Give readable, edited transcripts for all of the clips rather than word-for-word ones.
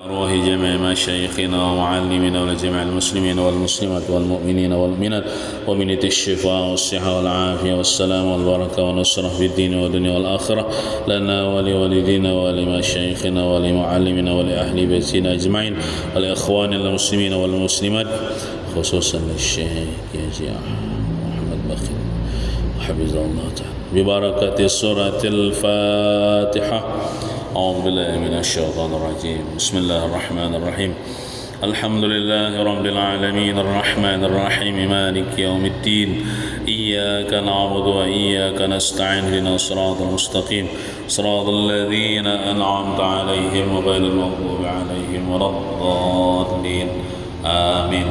أرواح جميع مشايخنا ومعلمنا ولجميع المسلمين والمسلمات والمؤمنين والمؤمنات ومنة الشفاء والصحة والعافية والسلام والبركة والنصرة في الدين والدنيا والآخرة لنا ولوالدينا ولمشايخنا ولمعلمنا ولأهل بيتنا أجمعين ولإخواننا المسلمين والمسلمات خصوصا للشيخ يا محمد بخير حفظه الله تعالى ببركة سورة الفاتحة. أعوذ بالله من الشيطان الرجيم. بسم الله الرحمن الرحيم. الحمد لله رب العالمين الرحمن الرحيم مالك يوم الدين إياك نعبد وإياك نستعين اهدنا الصراط المستقيم صراط الذين أنعمت عليهم غير المغضوب عليهم ولا الضالين آمين.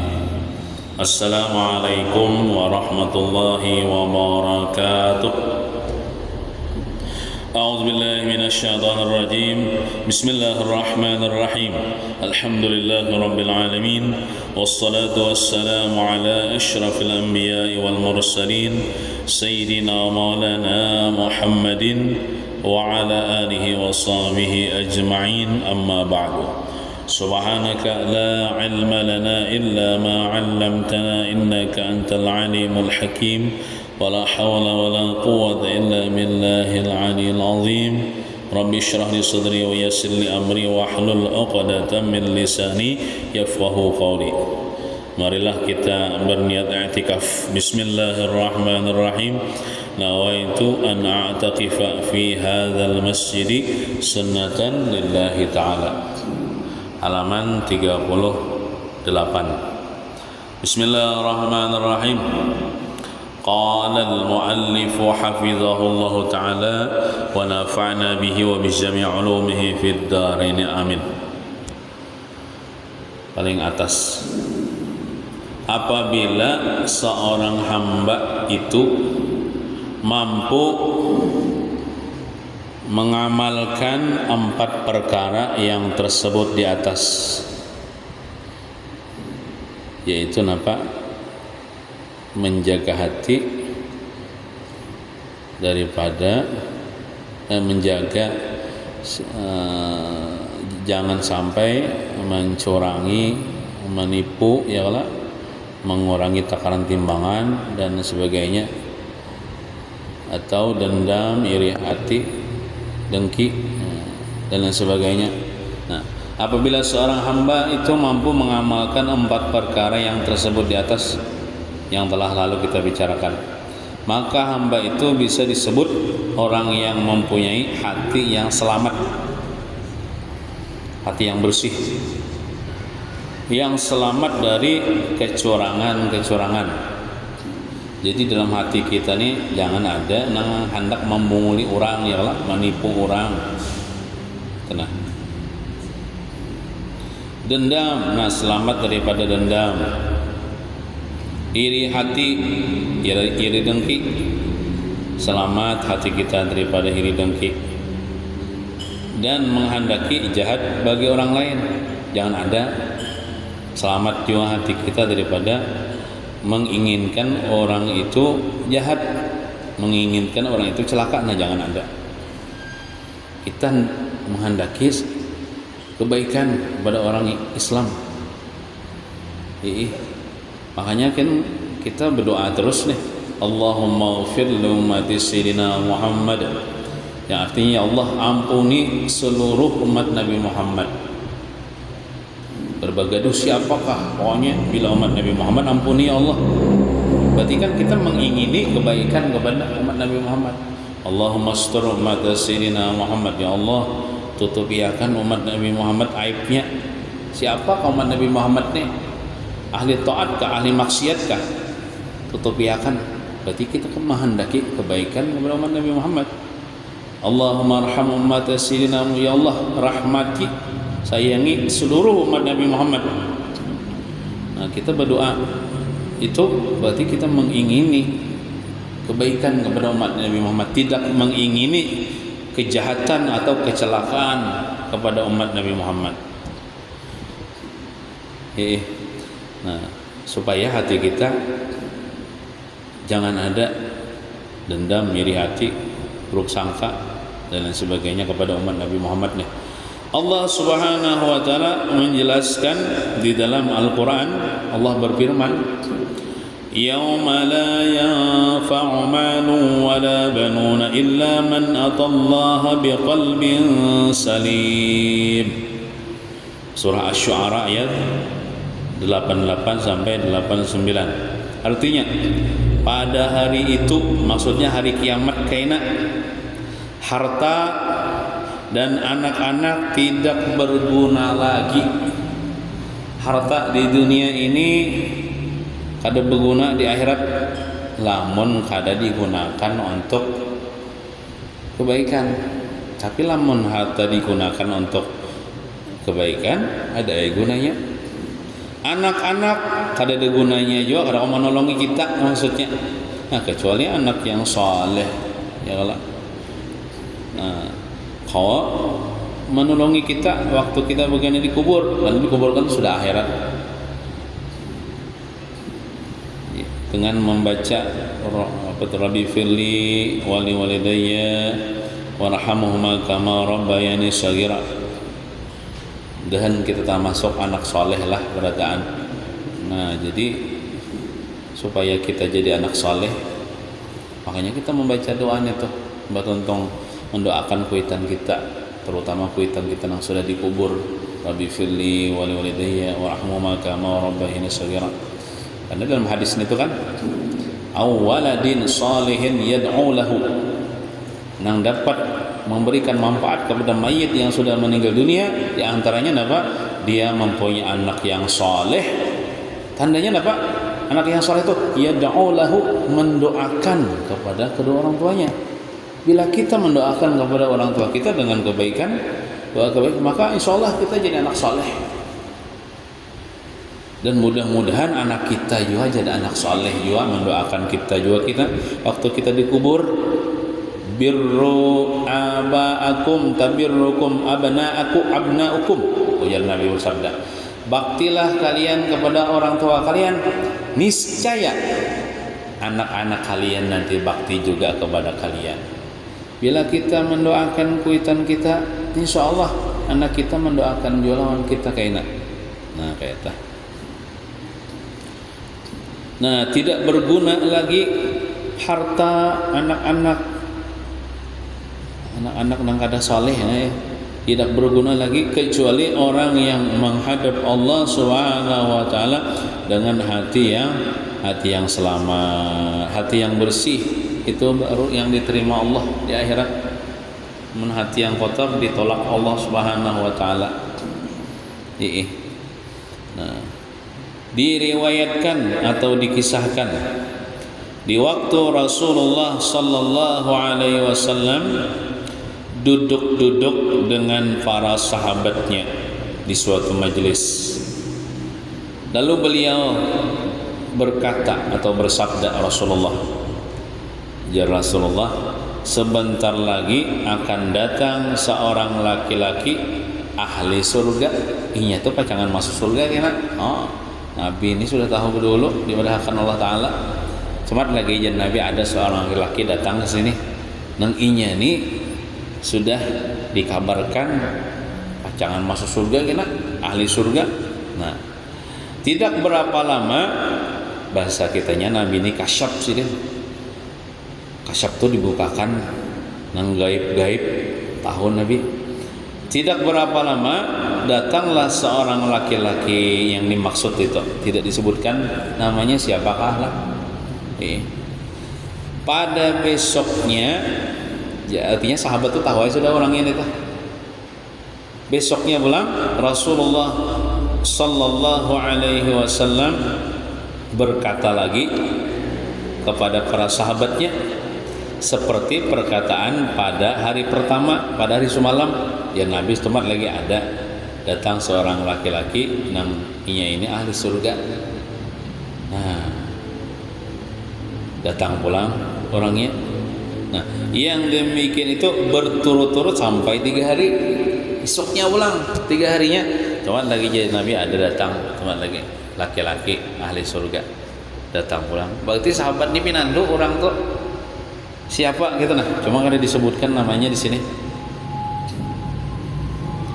السلام عليكم ورحمة الله وبركاته. أعوذ بالله من الشيطان الرجيم. بسم الله الرحمن الرحيم. الحمد لله رب العالمين والصلاة والسلام على أشرف الأنبياء والمرسلين سيدنا مولانا محمد وعلى آله وصحبه أجمعين أما بعد. سبحانك لا علم لنا إلا ما علمتنا إنك أنت العليم الحكيم ولا حول ولا قوة إلا بالله العلي العظيم. رب اشرح لي صدري ويسر لي أمري واحلل عقدة من لساني يفقهوا قولي. Marilah kita berniat i'tikaf. Bismillahirrahmanirrahim. Nawaitu an a'taqifa fi hadzal masjid sunnatan lillahi ta'ala. Halaman 38. Bismillahirrahmanirrahim. قال المؤلف حفظه الله تعالى ونفعنا به وبجميع علومه في الدارين آمين. Paling atas, apabila seorang hamba itu mampu mengamalkan 4 perkara yang tersebut di atas, yaitu apa? Menjaga hati daripada menjaga jangan sampai mencurangi, menipu, ya Allah, mengurangi takaran timbangan dan sebagainya, atau dendam, iri hati, dengki dan lain sebagainya. Nah, apabila seorang hamba itu mampu mengamalkan 4 perkara yang tersebut di atas yang telah lalu kita bicarakan, maka hamba itu bisa disebut orang yang mempunyai hati yang selamat, hati yang bersih, yang selamat dari kecurangan-kecurangan. Jadi dalam hati kita nih jangan ada hendak membunguli orang, ya Allah, menipu orang. Tenang. Dendam, nah selamat daripada dendam. Iri hati, iri dengki, selamat hati kita daripada iri dengki. Dan menghendaki jahat bagi orang lain, jangan ada. Selamat juga hati kita daripada menginginkan orang itu jahat, menginginkan orang itu celaka, nah jangan ada. Kita menghendaki kebaikan kepada orang Islam. Makanya kan kita berdoa terus nih, Allahumma ighfir li ummati sayyidina Muhammad, yang artinya ya Allah ampuni seluruh umat Nabi Muhammad. Berbagai dosa apakah, pokoknya bila umat Nabi Muhammad ampuni ya Allah. Berarti kan kita mengingini kebaikan kepada umat Nabi Muhammad. Allahumma astur umat sayyidina Muhammad, ya Allah tutupiakan umat Nabi Muhammad aibnya. Siapakah umat Nabi Muhammad nih? Ahli taat kah, ahli maksiat kah? Tutupiakan. Berarti kita menghendaki kebaikan kepada umat Nabi Muhammad. Allahumma arham ummat sayyidina, ya Allah rahmati, sayangi seluruh umat Nabi Muhammad. Nah, kita berdoa itu berarti kita mengingini kebaikan kepada umat Nabi Muhammad, tidak mengingini kejahatan atau kecelakaan kepada umat Nabi Muhammad. Nah, supaya hati kita jangan ada dendam, iri hati, buruk sangka dan lain sebagainya kepada umat Nabi Muhammad nih. Allah Subhanahu wa taala menjelaskan di dalam Al-Qur'an, Allah berfirman, "Yauma la yanfa'u malun wa la banuna illa man atallaha biqalbin salim." Surah Asy-Syu'ara ayat 88 sampai 89. Artinya, pada hari itu, maksudnya hari kiamat kaina, harta dan anak-anak tidak berguna lagi. Harta di dunia ini kada berguna di akhirat, lamun kada digunakan untuk kebaikan. Tapi lamun harta digunakan untuk kebaikan, ada gunanya. Anak-anak kada ada gunanya juga, kada menolongi kita maksudnya. Nah, kecuali anak yang saleh, ya Allah. Nah, kau menolongi kita waktu kita begini dikubur, lalu dikuburkan sudah akhirat, dengan membaca Rabbi firli wali walidayya warhamhuma kama rabbayani shaghira, dan kita termasuk anak soleh lah berataan. Nah, jadi supaya kita jadi anak soleh, makanya kita membaca doanya tuh, tentang mendoakan kuitan kita, terutama kuitan kita yang sudah dikubur. Rabbi firli wali walidayya warhamhuma kama rabbayani shaghira. Karena dalam hadis itu kan, awwaladin salihin yad'u lahu, yang dapat memberikan manfaat kepada mayit yang sudah meninggal dunia, di antaranya apa? Dia mempunyai anak yang saleh. Tandanya apa? Anak yang saleh itu yad'u lahu, mendoakan kepada kedua orang tuanya. Bila kita mendoakan kepada orang tua kita dengan kebaikan, doa kebaikan, maka insyaallah kita jadi anak saleh. Dan mudah-mudahan anak kita juga jadi anak saleh juga, mendoakan kita juga, kita waktu kita dikubur. Birru aba'akum tabirrukum abna'ukum, ujar Nabi bersabda, baktilah kalian kepada orang tua kalian, niscaya anak-anak kalian nanti bakti juga kepada kalian. Bila kita mendoakan kuitan kita, insya Allah anak kita mendoakan jualan kita kayak. Nah, kayak itu. Nah, tidak berguna lagi harta anak-anak yang kada saleh, tidak berguna lagi kecuali orang yang menghadap Allah Subhanahu wa taala dengan hati yang selamat, hati yang bersih. Itu baru yang diterima Allah di akhirat. Hati yang kotor ditolak Allah Subhanahu wa taala. Nah, diriwayatkan atau dikisahkan di waktu Rasulullah sallallahu alaihi wasallam duduk-duduk dengan para sahabatnya di suatu majelis. Lalu beliau berkata atau bersabda, Rasulullah, ya Rasulullah, sebentar lagi akan datang seorang laki-laki ahli surga. Inya tuh pacangan masuk surga kena. Oh, Nabi ini sudah tahu dulu, dimudahkan Allah Ta'ala. Cuma lagi jan Nabi ada seorang laki-laki datang ke sini. Nang inya ini sudah dikabarkan pacangan masuk surga kena, ahli surga. Nah, tidak berapa lama, bahasa kitanya Nabi ini kasyaf sih deh. Kasyaf tuh dibukakan nang gaib-gaib tahun Nabi. Tidak berapa lama datanglah seorang laki-laki yang dimaksud itu, tidak disebutkan namanya siapakah lah. Pada besoknya, ya artinya sahabat itu tahu sudah orangnya itu. Besoknya pulang Rasulullah sallallahu alaihi wasallam berkata lagi kepada para sahabatnya seperti perkataan pada hari pertama, pada hari semalam, ya Nabi tempat lagi ada datang seorang laki-laki namanya ini ahli surga. Nah, datang pulang orangnya. Nah, yang demikian itu berturut-turut sampai 3 hari. Esoknya pulang 3 harinya, teman lagi jadi Nabi ada datang teman lagi laki-laki ahli surga datang pulang. Berarti sahabat ini pinandu orang tuh siapa gitu nah, cuma kada disebutkan namanya di sini.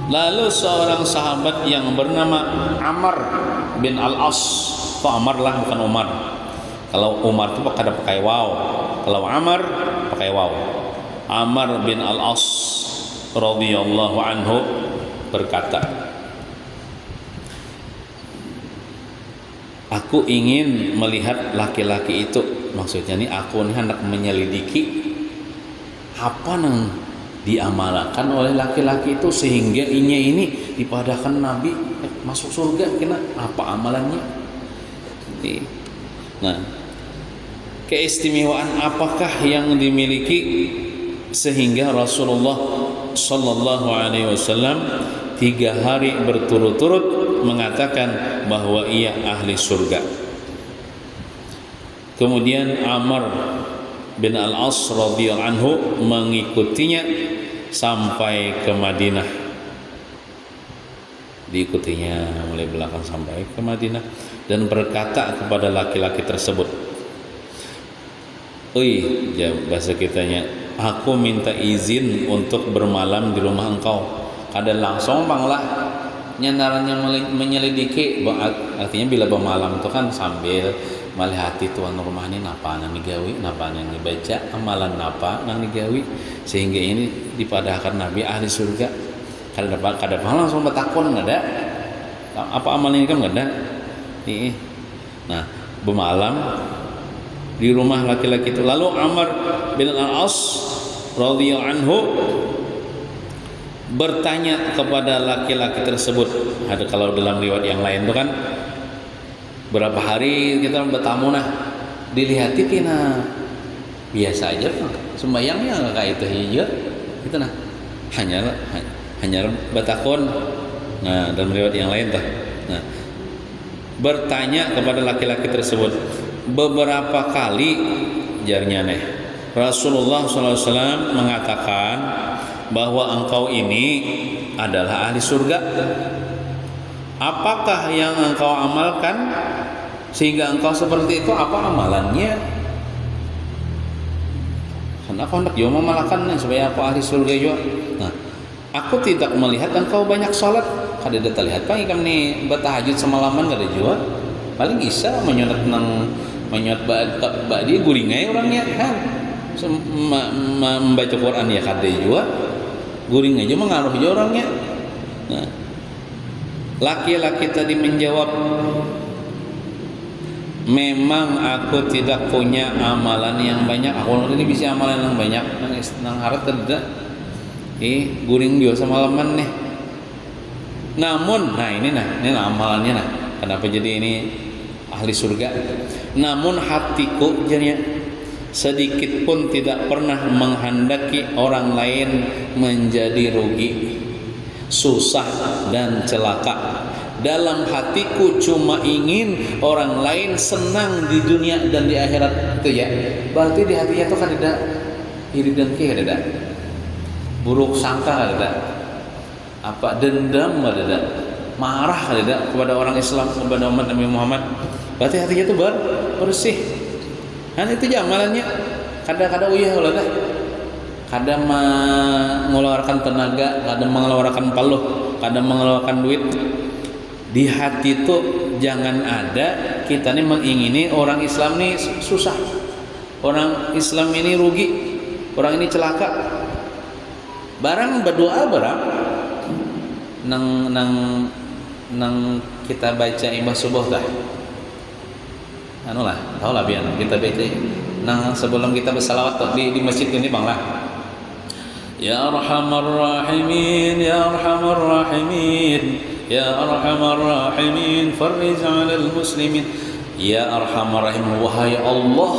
Lalu seorang sahabat yang bernama Amr bin Al-As, kok Amr lah bukan Umar. Kalau Umar itu ada pakai waw, kalau Amr pakai waw. Amr bin Al-As radhiyallahu anhu berkata, aku ingin melihat laki-laki itu. Maksudnya nih, aku nih hendak menyelidiki apa yang diamalkan oleh laki-laki itu sehingga ini dipadahkan Nabi masuk surga. Kena apa amalannya? Nah, keistimewaan apakah yang dimiliki sehingga Rasulullah sallallahu alaihi wasallam 3 hari berturut-turut mengatakan bahwa ia ahli surga. Kemudian Amr bin Al-As radhiyallahu anhu mengikutinya sampai ke Madinah. Diikutinya mulai belakang sampai ke Madinah dan berkata kepada laki-laki tersebut, "Oi, bahasa kitanya, aku minta izin untuk bermalam di rumah engkau." Kada langsung banglah nyenaranya menyelidiki, artinya bila bermalam itu kan sambil melihat tuan rumah ini napa nang digawi, napa nang dibaca, amalan napa nang digawi sehingga ini dipadahkan Nabi ahli surga. Kada langsung bertakon, nggak ada apa amal ini kan nggak ada. Nah, bermalam di rumah laki-laki itu. Lalu Amr bin Al-As radhiyallahu anhu bertanya kepada laki-laki tersebut. Ada kalau dalam riwayat yang lain itu kan, berapa hari kita bertamu nah, dilihati kena biasa aja sembayangnya kayak itu hijau itu nah, hanya batakon. Nah, dalam riwayat yang lain tuh. Nah, bertanya kepada laki-laki tersebut beberapa kali, jarnya nih Rasulullah SAW mengatakan bahwa engkau ini adalah ahli surga. Apakah yang engkau amalkan sehingga engkau seperti itu? Apa amalannya? Kenapa hendak juga memalahkan supaya aku ahli surga juga? Nah, aku tidak melihat engkau banyak sholat. Kada ada terlihat pagi kami bertahajud semalaman kada juga. Paling bisa menyonat badi guringai orangnya kan. Membaca Quran ya kada juga. Guring aja mengaruh aja orangnya. Nah, laki-laki tadi menjawab, memang aku tidak punya amalan yang banyak. Aku ini bisa amalan yang banyak. Nang harap tidak. Guring juga semalaman nih. Namun, ini amalannya nah. Kenapa jadi ini ahli surga? Namun hatiku jadinya sedikit pun tidak pernah menghendaki orang lain menjadi rugi, susah dan celaka. Dalam hatiku cuma ingin orang lain senang di dunia dan di akhirat itu ya. Berarti di hatinya itu kan ada iri dengki, ada buruk sangka, ada apa dendam, ada marah, ada kepada orang Islam, kepada umat Nabi Muhammad. Berarti hatinya itu bersih. Dan itu amalannya. Kadang-kadang uyah ulah dah. Kadang mengeluarkan tenaga, kadang mengeluarkan paluh, kadang mengeluarkan duit. Di hati itu jangan ada kita nih mengingini orang Islam ini susah, orang Islam ini rugi, orang ini celaka. Barang berdoa nang kita baca imbah subuh dah. Tahu lah biar kita baca nang sebelum kita bersalawat di masjid ini bang lah. Ya Arhamar Rahimin, Ya Arhamar Rahimin, Ya Arhamar Rahimin, farij 'alal muslimin. Ya Arhamar Rahim, wahai Allah,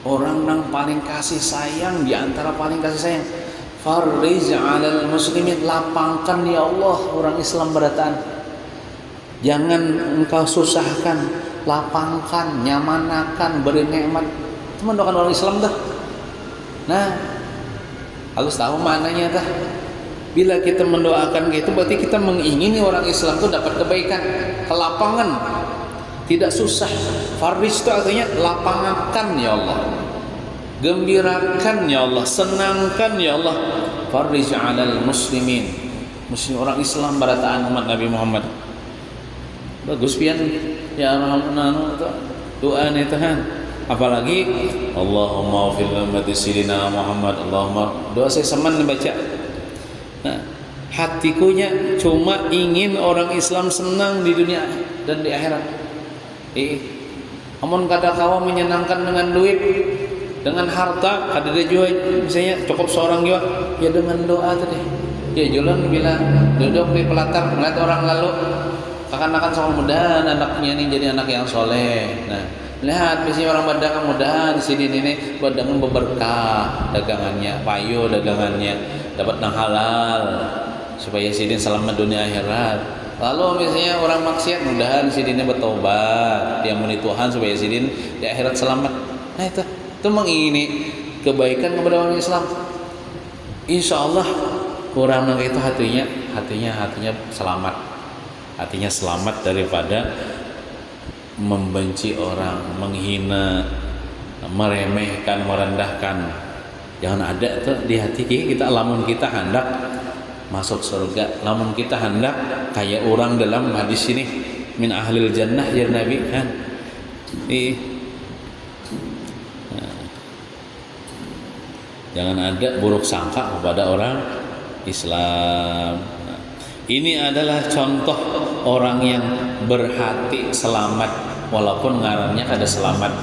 orang yang paling kasih sayang di antara paling kasih sayang. Farij 'alal muslimin, lapangkan ya Allah orang Islam berataan. Jangan engkau susahkan, lapangkan, nyamanakan, beri nikmat. Itu mendoakan orang Islam dah. Nah, harus tahu maknanya dah. Bila kita mendoakan gitu, berarti kita mengingini orang Islam itu dapat kebaikan, kelapangan, tidak susah. Farij itu artinya lapangkan ya Allah, gembirakan ya Allah, senangkan ya Allah. Farij 'alal muslimin, muslim orang Islam barataan umat Nabi Muhammad. Bagus pian ya rahmanu doa nih Tuhan. Apalagi Allahumma fil ummati sayyidina Muhammad, Allahumma, doa saya seman baca. Nah, hatikunya cuma ingin orang Islam senang di dunia dan di akhirat. Amun kata kawa menyenangkan dengan duit, dengan harta, ada juga misalnya cukup seorang juga ya dengan doa tadi. Ya jualan bila duduk di pelatar melihat orang lalu akan sama mudahan anaknya ini jadi anak yang soleh. Nah, lihat misalnya orang berdagang mudahan di sini ini berdagang berberkah dagangannya, payu dagangannya, dapat yang halal supaya sidin selamat dunia akhirat. Lalu misalnya orang maksiat mudahan sidinnya bertobat, dia muni Tuhan supaya sidin di akhirat selamat. Nah itu mengingini kebaikan kepada orang Islam. Insya Allah kurang itu hatinya selamat. Hatinya selamat daripada membenci orang, menghina, meremehkan, merendahkan. Jangan ada tuh di hati kita. Lamun kita hendak masuk surga, lamun kita hendak kayak orang dalam hadis ini min ahlil jannah ya Nabi kan. Jangan ada buruk sangka kepada orang Islam. Ini adalah contoh orang yang berhati selamat, walaupun ngarannya ada selamat.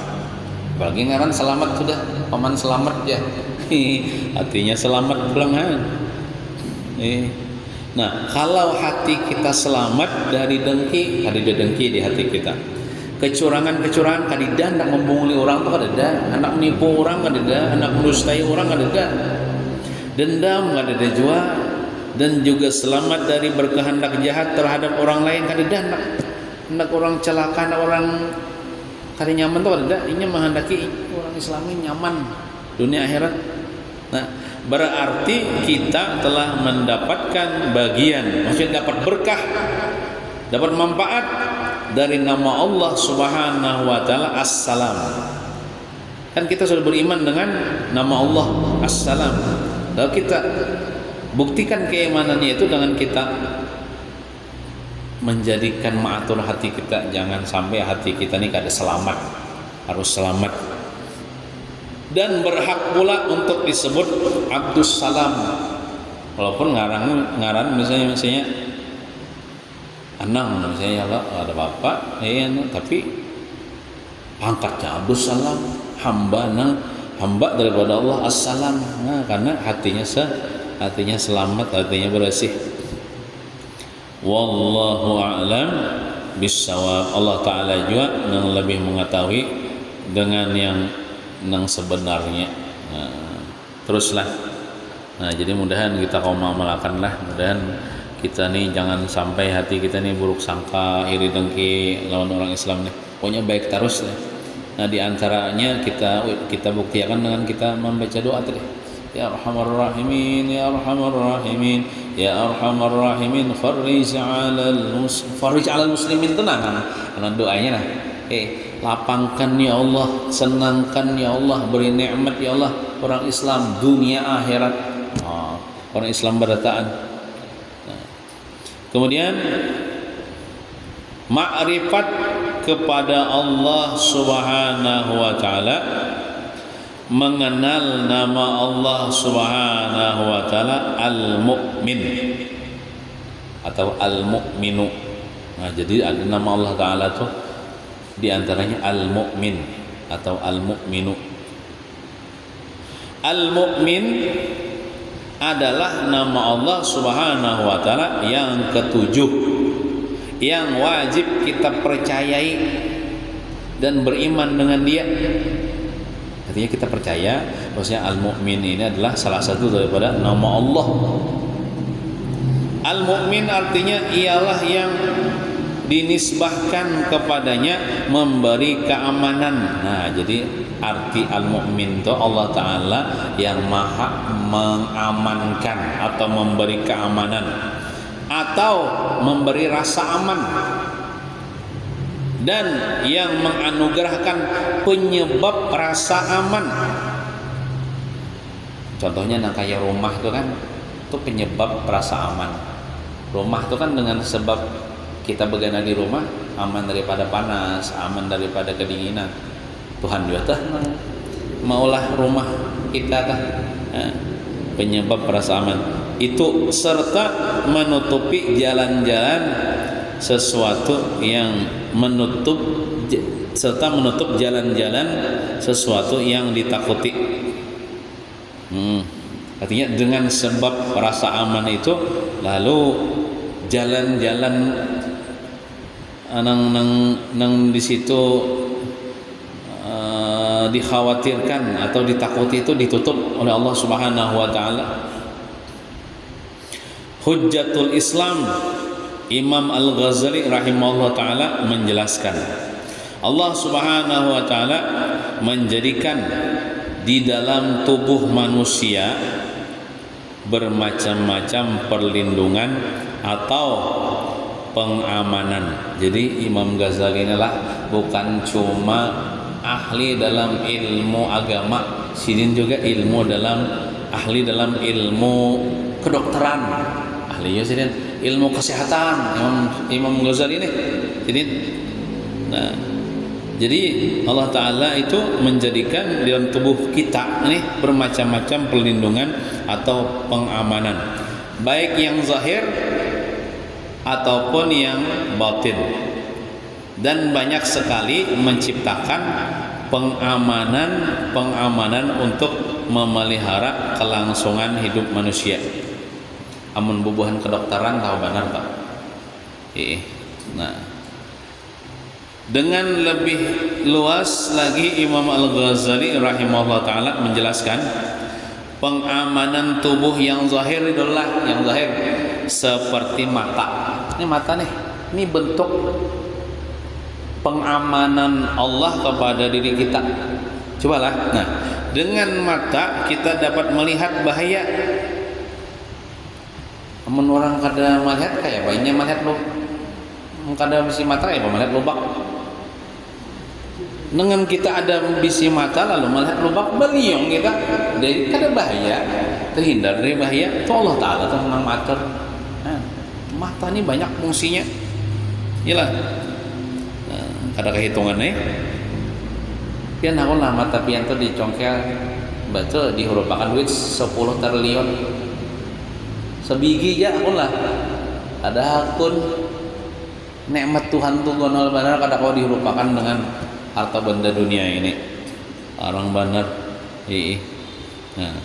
Apalagi ngaran selamat sudah paman selamat ya. Hatinya selamat pulangan. Nah, kalau hati kita selamat dari dengki, ada dengki di hati kita. Kecurangan kadida hendak membunguli orang tuh kadida, hendak menipu orang kadida, hendak mendustai orang kadida. Dendam kadida jua, dan juga selamat dari berkehendak jahat terhadap orang lain kadida, hendak orang celaka, hendak orang kada nyaman tuh kadida. Ini menghendaki orang Islami nyaman dunia akhirat. Nah, berarti kita telah mendapatkan bagian, maksudnya dapat berkah, dapat manfaat dari nama Allah Subhanahu wa taala As-Salam. Kan kita sudah beriman dengan nama Allah As-Salam. Lalu kita buktikan keimanannya itu dengan kita menjadikan mengatur hati kita, jangan sampai hati kita ini kada selamat, harus selamat. Dan berhak pula untuk disebut Abdus Salam. Walaupun ngaran misalnya Anang misalnya Allah ada bapak, tapi pangkatnya Abdus Salam, hamba daripada Allah As-Salam. Nah, karena hatinya selamat, hatinya bersih. Wallahu a'lam bissawab. Allah Ta'ala juga yang lebih mengetahui dengan yang sebenarnya. Teruslah. Nah, jadi mudahan kita kaum amalkanlah, mudahan kita nih jangan sampai hati kita nih buruk sangka, iri dengki lawan orang Islam nih. Pokoknya baik terus ya. Nah, di antaranya kita buktikan dengan kita membaca doa tadi. Ya Arhamar Rahimin, Ya Arhamar Rahimin, Ya Arhamar Rahimin, farrij 'alal muslimin, tenang karena doanya nah. Lapangkan ya Allah, senangkan ya Allah, beri nikmat ya Allah orang Islam dunia akhirat. Orang Islam berataan. Kemudian ma'rifat kepada Allah Subhanahu wa taala, mengenal nama Allah Subhanahu wa taala Al-Mu'min atau Al-Mu'minu. Nah, jadi ada nama Allah taala tuh di antaranya Al-Mu'min atau Al-Mu'minu. Al-Mu'min adalah nama Allah Subhanahu wa taala yang ketujuh yang wajib kita percayai dan beriman dengan dia. Artinya kita percaya bahwasanya Al-Mu'min ini adalah salah satu daripada nama Allah. Al-Mu'min artinya ialah yang dinisbahkan kepadanya memberi keamanan. Nah, jadi arti Al-Mu'min itu Allah Ta'ala yang maha mengamankan atau memberi keamanan atau memberi rasa aman, dan yang menganugerahkan penyebab rasa aman. Contohnya kayak rumah itu kan, itu penyebab rasa aman. Rumah itu kan dengan sebab kita begadang di rumah aman daripada panas, aman daripada kedinginan. Tuhan juga tah maulah rumah kita tah penyebab rasa aman itu, serta menutupi jalan-jalan sesuatu yang menutup jalan-jalan sesuatu yang ditakuti. Artinya dengan sebab rasa aman itu lalu jalan-jalan nang di situ dikhawatirkan atau ditakuti itu ditutup oleh Allah Subhanahu wa taala. Hujjatul Islam Imam Al-Ghazali rahimahullah taala menjelaskan, Allah Subhanahu wa taala menjadikan di dalam tubuh manusia bermacam-macam perlindungan atau pengamanan. Jadi Imam Ghazali inilah bukan cuma ahli dalam ilmu agama, sidin juga ahli dalam ilmu kedokteran, ahlinya sidin ilmu kesehatan Imam Ghazali ini sidin. Nah, jadi Allah Ta'ala itu menjadikan di dalam tubuh kita ini bermacam-macam perlindungan atau pengamanan, baik yang zahir ataupun yang batin, dan banyak sekali menciptakan pengamanan untuk memelihara kelangsungan hidup manusia. Amun bubuhan kedokteran tahu benar tak? Nah, dengan lebih luas lagi Imam Al-Ghazali rahimahullah ta'ala menjelaskan pengamanan tubuh yang zahir itulah yang zahir seperti mata. Ini mata nih, ini bentuk pengamanan Allah kepada diri kita. Cobalah, nah dengan mata kita dapat melihat bahaya. Amun orang kada melihat kayak banyak melihat lo, kada bisi mata ya melihat lubak. Dengan kita ada bisi mata lalu melihat lubak beliung kita dari kada bahaya, terhindar dari bahaya. Itu Allah Ta'ala tuh mengatur. Mata ini banyak fungsinya. Iyalah. Ada kehitungannya. Pian aku lah mata pian tuh dicongkel baca dihurupakan duit 10 triliun. Sebiji ya aku lah. Ada akun nikmat Tuhan tuh gonol benar kada kau dihurupakan dengan harta benda dunia ini. Orang benar. Nah.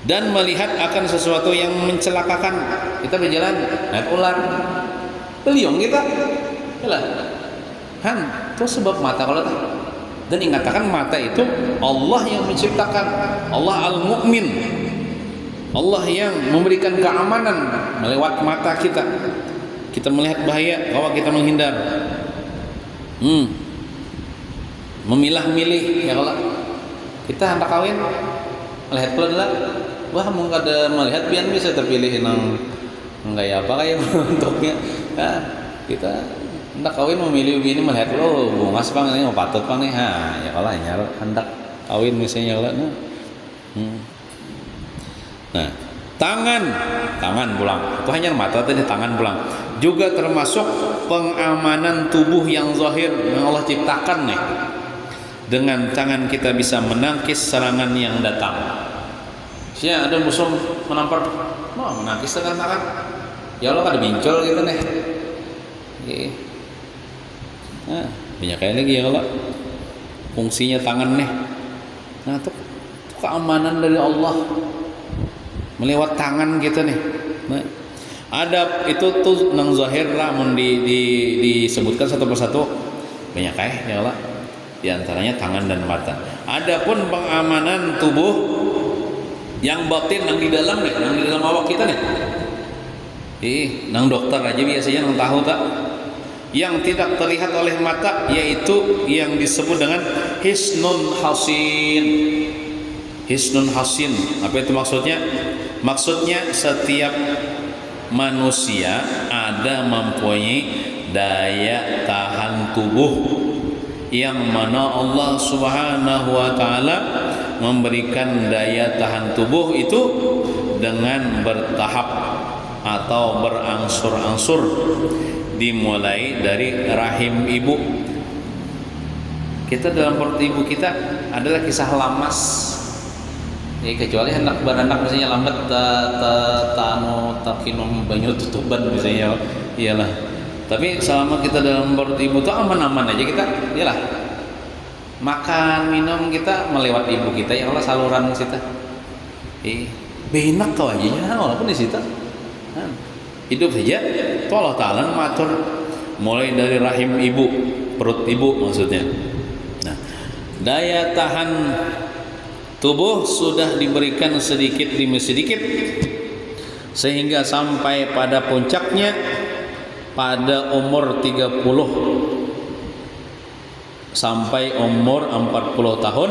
Dan melihat akan sesuatu yang mencelakakan. Kita berjalan naik ular, beliung kita, yalah, itu sebab mata kalau tak. Dan ingatakan mata itu Allah yang menciptakan, Allah Al-Mu'min, Allah yang memberikan keamanan melewat mata kita. Kita melihat bahaya, bahwa kita menghindar. Memilah-milih ya kalau kita hendak kawin melihat pula adalah wah mau kada melihat pian bisa terpilih nang kayak apa kayak bentuknya. Nah, kita hendak kawin memilih begini melihat lo bungas pang ini mau patut pang nih. Ya kalau nyar hendak kawin misalnya kalau nah tangan pulang itu hanya mata tadi, tangan pulang juga termasuk pengamanan tubuh yang zahir yang Allah ciptakan nih. Dengan tangan kita bisa menangkis serangan yang datang. Siapa ada musuh menampar, menangkis dengan tangan. Ya Allah kada bincol gitu nih. Nah, banyak kayak lagi ya kalau fungsinya tangan nih. Nah, itu keamanan dari Allah melewat tangan gitu nih. Nah, ada itu tuh nang zahir lah disebutkan satu persatu banyak kayak ya Allah. Di antaranya tangan dan mata. Adapun pengamanan tubuh yang batin yang di dalam nih, yang di dalam awak kita nih. Nang dokter aja biasanya nang tahu tak? Yang tidak terlihat oleh mata yaitu yang disebut dengan hisnun hasin. Hisnun hasin. Apa itu maksudnya? Maksudnya setiap manusia ada mempunyai daya tahan tubuh yang mana Allah Subhanahu wa taala memberikan daya tahan tubuh itu dengan bertahap atau berangsur-angsur, dimulai dari rahim ibu. Kita dalam perut ibu kita adalah kisah lamas. Ya, kecuali hendak beranak misalnya lambat takinum banyu tutuban misalnya, iyalah. Tapi selama kita dalam perut ibu tuh aman-aman aja kita, iyalah. Makan minum kita melewat ibu kita, ya Allah saluran kita. Benak kau aja ya, walaupun di situ. Hidup saja, itu Allah Ta'ala mengatur mulai dari rahim ibu, perut ibu maksudnya. Nah, daya tahan tubuh sudah diberikan sedikit demi sedikit sehingga sampai pada puncaknya pada umur 30 sampai umur 40 tahun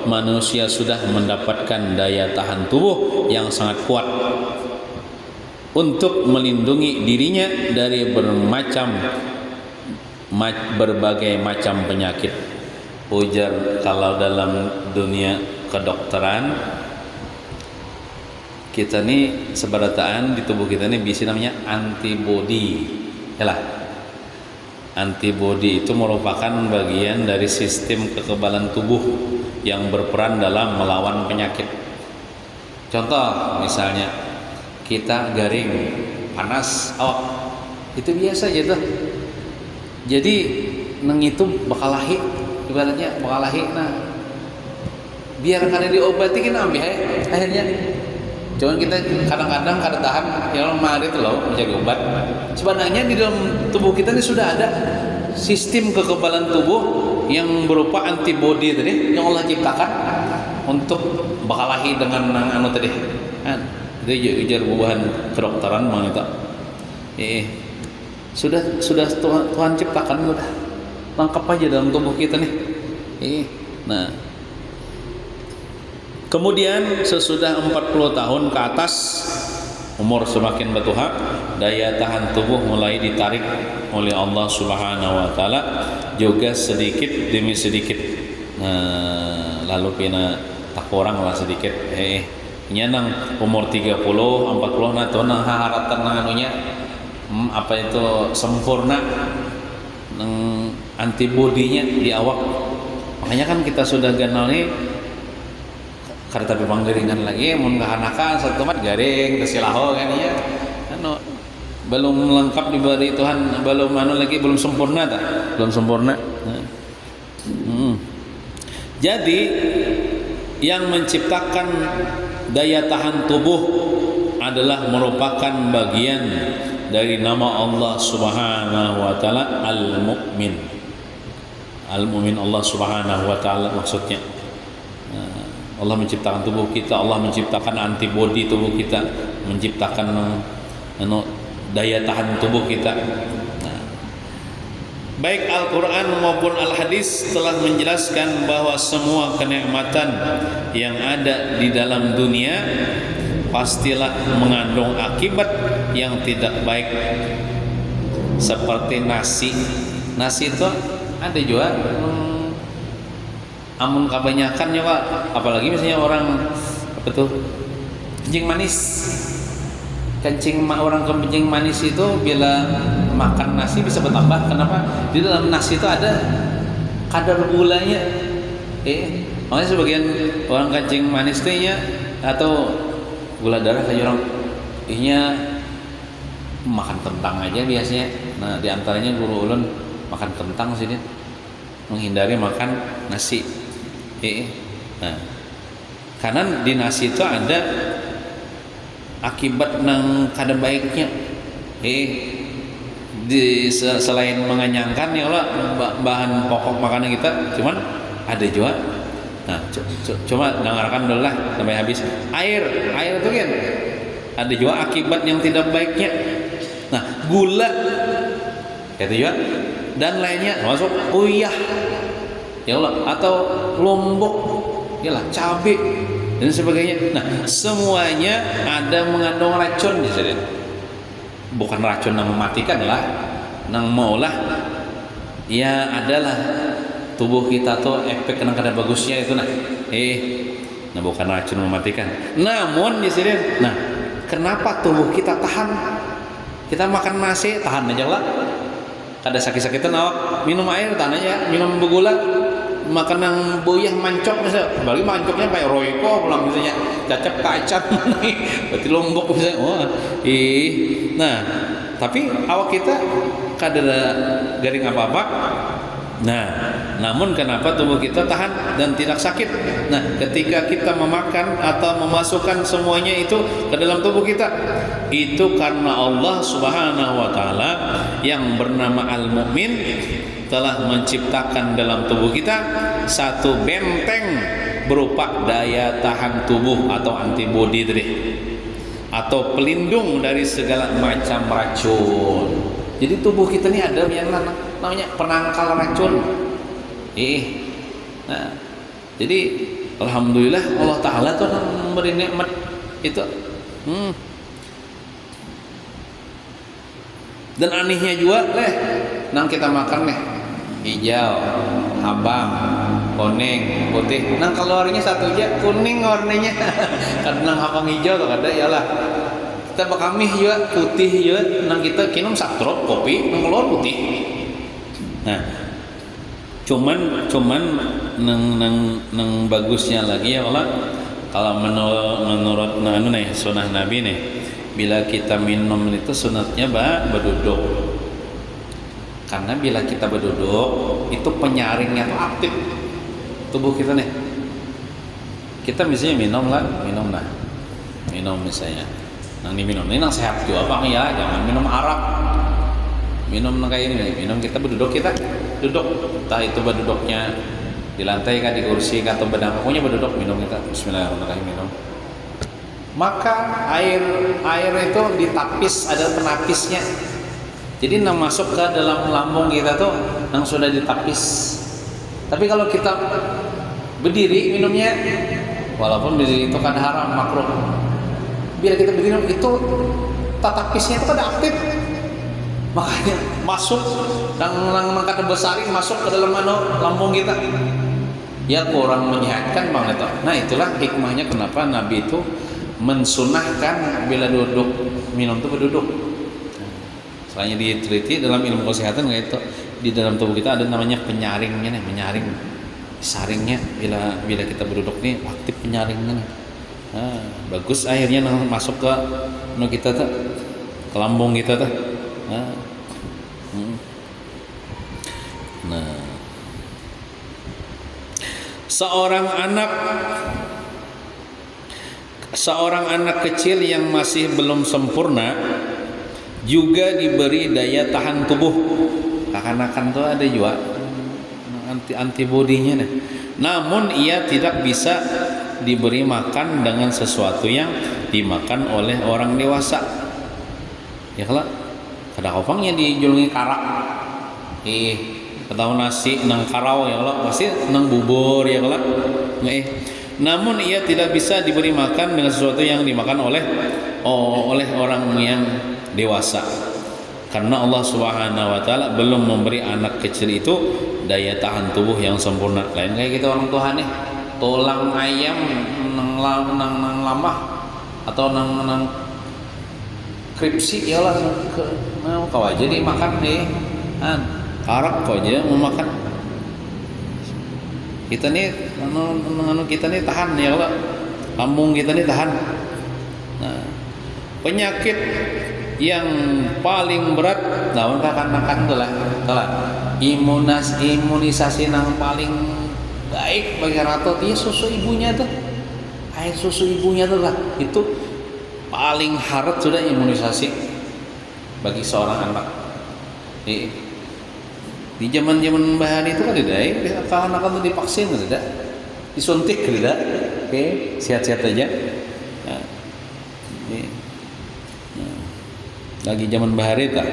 manusia sudah mendapatkan daya tahan tubuh yang sangat kuat untuk melindungi dirinya dari berbagai macam penyakit. Ujar kalau dalam dunia kedokteran kita nih seberataan di tubuh kita nih bisa namanya antibody. Yalah. Antibody itu merupakan bagian dari sistem kekebalan tubuh yang berperan dalam melawan penyakit. Contoh misalnya kita garing, panas, itu biasa aja tuh. Jadi neng itu bakalahi, ibaratnya bakalahi. Nah, biar karena diobati kita ambil akhirnya. Cuman kita kadang-kadang kada tahan, ya Allah mari itu loh mencari obat. Sebenarnya di dalam tubuh kita ini sudah ada sistem kekebalan tubuh yang berupa antibody tadi yang Allah ciptakan untuk bakalahi dengan anu tadi. Kan? Itu ujar buahan kedokteran mangita. Sudah Tuhan ciptakan udah lengkap aja dalam tubuh kita nih. Nah, kemudian sesudah 40 tahun ke atas, umur semakin bertuha, daya tahan tubuh mulai ditarik oleh Allah Subhanahu wa taala juga sedikit demi sedikit. Nah, lalu pina tak kurang lah sedikit. Nang umur 30, 40 nah tuh nang haratan nang anunya apa itu sempurna nang antibodinya di awak. Makanya kan kita sudah kenal nih kada tapi panggaringan lagi mun kahanakan satu mat garing tesilaho kan ya. Anu belum lengkap diberi Tuhan, belum belum sempurna tak? Belum sempurna. Jadi yang menciptakan daya tahan tubuh adalah merupakan bagian dari nama Allah Subhanahu wa taala Al-Mu'min. Al-Mu'min Allah Subhanahu wa taala maksudnya. Allah menciptakan tubuh kita, Allah menciptakan antibodi tubuh kita, menciptakan daya tahan tubuh kita. Baik Al-Quran maupun Al-Hadis telah menjelaskan bahwa semua kenikmatan yang ada di dalam dunia pastilah mengandung akibat yang tidak baik. Seperti nasi. Nasi itu ada juga amun kebanyakan ya Pak, apalagi misalnya orang apa tuh kencing manis. Orang kencing manis itu bila makan nasi bisa bertambah. Kenapa? Di dalam nasi itu ada kadar gulanya. Makanya sebagian orang kencing manis tehnya atau gula darah kayak orang makan kentang aja biasanya. Nah, diantaranya guru ulun makan kentang sini, menghindari makan nasi. Nah, karena di nasi itu ada akibat nang kada baiknya. Selain mengenyangkan ya Allah bahan pokok makanan kita, cuman ada juga. Nah, coba dengarkan dulu lah sampai habis. Air itu kan ada juga akibat yang tidak baiknya. Nah, gula itu juga dan lainnya masuk uyah ya Allah, atau lombok yalah, cabai dan sebagainya. Nah, semuanya ada mengandung racun di sini. Bukan racun yang mematikan lah, nang maulah ya adalah tubuh kita tuh efek yang kada bagusnya itu nah bukan racun mematikan. Namun di sini nah kenapa tubuh kita tahan? Kita makan nasi tahan aja lah. Kada sakit-sakitan awak, minum air tahan aja, minum bergula, makan yang boyah mancok misalnya, balik mancoknya kayak royko pulang misalnya, cacap kacang, berarti lombok misalnya, nah, tapi awak kita kada garing apa-apa. Nah, namun kenapa tubuh kita tahan dan tidak sakit? Nah, ketika kita memakan atau memasukkan semuanya itu ke dalam tubuh kita, itu karena Allah Subhanahu wa taala yang bernama Al-Mu'min telah menciptakan dalam tubuh kita satu benteng berupa daya tahan tubuh atau antibodi tadi, atau pelindung dari segala macam racun. Jadi tubuh kita ini ada yang namanya penangkal racun. Nah, jadi alhamdulillah Allah Taala tuh memberi nikmat itu. Dan anehnya juga nang kita makan hijau, abang, kuning, putih. Nang kalorinya satu aja kuning warnanya. Kadang abang hijau tuh ada yalah. Kita bakami juga putih juga, nang kita kinum satrop kopi nang keluar putih. Nah, cuman nang bagusnya lagi ya kalau menurut sunnah Nabi nih, bila kita minum itu sunatnya berduduk. Karena bila kita berduduk itu penyaringnya tuh aktif tubuh kita nih. Kita misalnya minum misalnya. Nang diminum ini nang sehat juga bang ya, jangan minum arak, minum kayak ini, minum kita berduduk, kita duduk, entah itu berduduknya di lantai kah, di kursi kah, atau bedang, pokoknya berduduk minum kita. Bismillahirrahmanirrahim, minum. Maka air itu ditapis, ada penapisnya, jadi nang masuk ke dalam lambung kita tuh nang sudah ditapis. Tapi kalau kita berdiri minumnya, walaupun berdiri itu kan haram, makruh, bila kita begini itu tatapisnya itu kada aktif, makanya masuk dan kata besarin masuk ke dalam lambung kita, ya kurang menyehatkan banget. Nah itulah hikmahnya kenapa Nabi itu mensunahkan bila duduk minum itu berduduk. Selain diteliti dalam ilmu kesehatan kayak itu, di dalam tubuh kita ada namanya penyaringnya nih, saringnya bila kita berduduk nih aktif penyaringnya nih. Nah, bagus akhirnya masuk ke kita tuh, ke lambung kita tuh. Nah, seorang anak kecil yang masih belum sempurna juga diberi daya tahan tubuh. Kekanakan tuh ada juga antibodinya nih. Namun ia tidak bisa diberi makan dengan sesuatu yang dimakan oleh orang dewasa. Ya kalau kada kopangnya dijulungi karak, atau nasi nang karau ya kalau pasti nang bubur ya kalau. Namun ia tidak bisa diberi makan dengan sesuatu yang dimakan oleh orang yang dewasa, karena Allah Subhanahu wa taala belum memberi anak kecil itu daya tahan tubuh yang sempurna. Lain kayak gitu orang tua nih, tulang ayam nang lamah atau nang kripsi ya lah kau aja dimakan karak kau aja mau makan. Kita nih kita nih tahan ya Allah, lambung kita nih tahan. Nah, penyakit yang paling berat lawan kekanakan tuh lah imunisasi yang paling baik bagi ratu dia susu ibunya tuh, air susu ibunya tuh lah, itu paling harus sudah imunisasi bagi seorang anak. Di zaman bahari itu kan tidak, anak tuh divaksin tidak, disuntik tidak, sehat-sehat aja. Nah, lagi zaman bahari tak.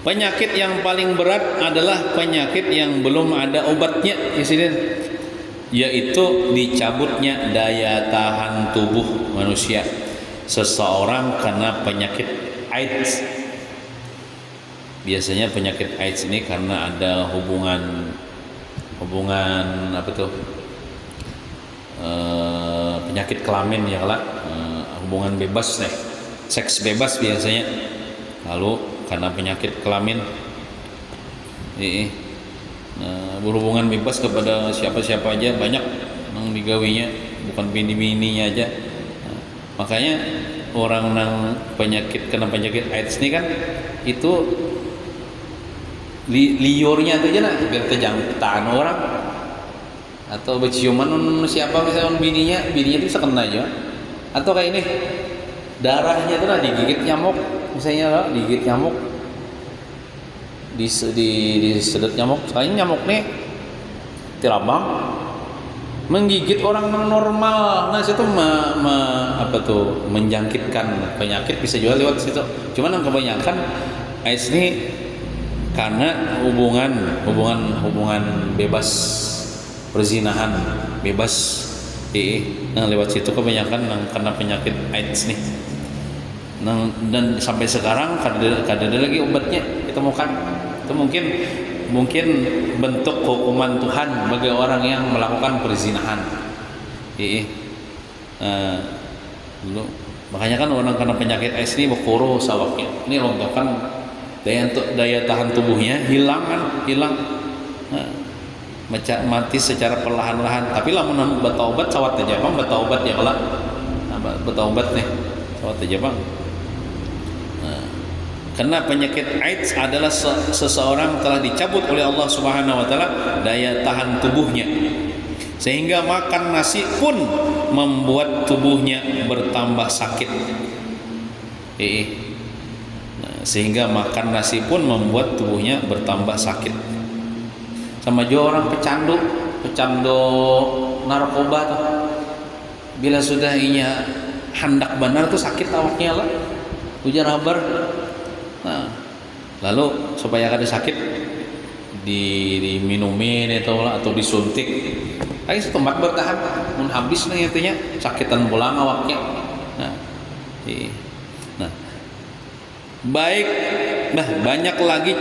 Penyakit yang paling berat adalah penyakit yang belum ada obatnya, yaitu dicabutnya daya tahan tubuh manusia. Seseorang kena penyakit AIDS. Biasanya penyakit AIDS ini karena ada hubungan apa tuh? penyakit kelamin ya lah, hubungan bebas nih, seks bebas biasanya. Lalu karena penyakit kelamin, berhubungan bebas kepada siapa-siapa aja, banyak yang digawinya, bukan bini-bininya aja. Makanya orang nang kena penyakit AIDS ini kan itu liurnya tuh aja lah, biar terjangkitan orang atau berciuman siapa misalnya bininya itu bisa kena aja. Atau kayak ini darahnya tuh lah digigit nyamuk misalnya lah, digigit nyamuk, disedot nyamuk. Soalnya nyamuk nih tirabang menggigit orang normal, nah situ menjangkitkan penyakit bisa juga lewat situ. Cuman yang kebanyakan AIDS ini karena hubungan bebas, perzinahan bebas, nah lewat situ kebanyakan yang kena penyakit AIDS nih. Nah, dan sampai sekarang kada ada lagi obatnya ditemukan. Itu mungkin bentuk hukuman Tuhan bagi orang yang melakukan perzinahan. Makanya kan orang kena penyakit AIDS ini berkoro sawaknya. Ini lontokan daya tahan tubuhnya hilang. Mati secara perlahan-lahan. Tapi lah menambah bertaubat sawat aja bang, bertaubat ya lah. Bertaubat nih sawat aja bang. Karena penyakit AIDS adalah seseorang telah dicabut oleh Allah Subhanahu wa taala daya tahan tubuhnya. Sehingga makan nasi pun membuat tubuhnya bertambah sakit. Sehingga makan nasi pun membuat tubuhnya bertambah sakit. Sama juga orang pecandu narkoba tuh. Bila sudah inya hendak benar tuh sakit awaknya lah. Ujar habar. Nah, lalu supaya kada sakit diminumin atau disuntik. Ayo setempat bertahan, mun habis nih intinya sakitan pulang awaknya. Nah, banyak lagi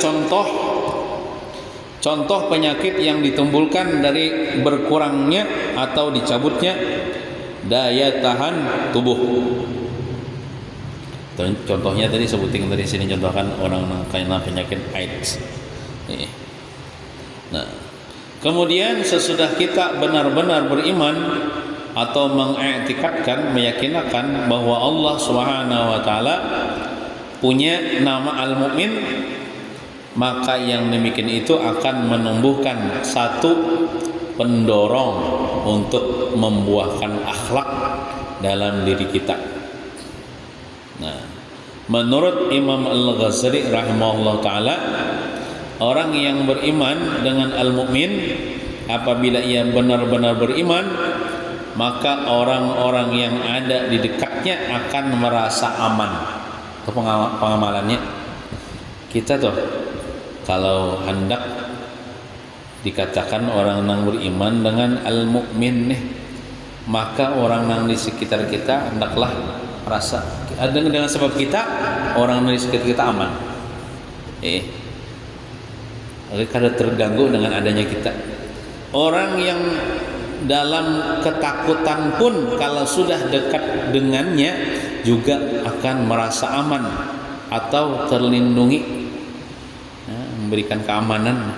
contoh penyakit yang ditimbulkan dari berkurangnya atau dicabutnya daya tahan tubuh. Contohnya tadi sebutin dari sini, contohkan orang kena penyakit AIDS. Nah, kemudian sesudah kita benar-benar beriman atau mengiktikadkan, meyakinkan bahwa Allah Subhanahu wa taala punya nama Al-Mu'min, maka yang demikian itu akan menumbuhkan satu pendorong untuk membuahkan akhlak dalam diri kita. Nah, menurut Imam Al-Ghazali rahimahullah ta'ala, orang yang beriman dengan Al-Mu'min, apabila ia benar-benar beriman, maka orang-orang yang ada di dekatnya akan merasa aman. Itu pengamalannya. Kita tuh kalau hendak dikatakan orang yang beriman dengan Al-Mu'min nih, maka orang yang di sekitar kita hendaklah merasa dengan sebab kita orang di sekitar kita aman. Kada terganggu dengan adanya kita. Orang yang dalam ketakutan pun kalau sudah dekat dengannya juga akan merasa aman atau terlindungi, memberikan keamanan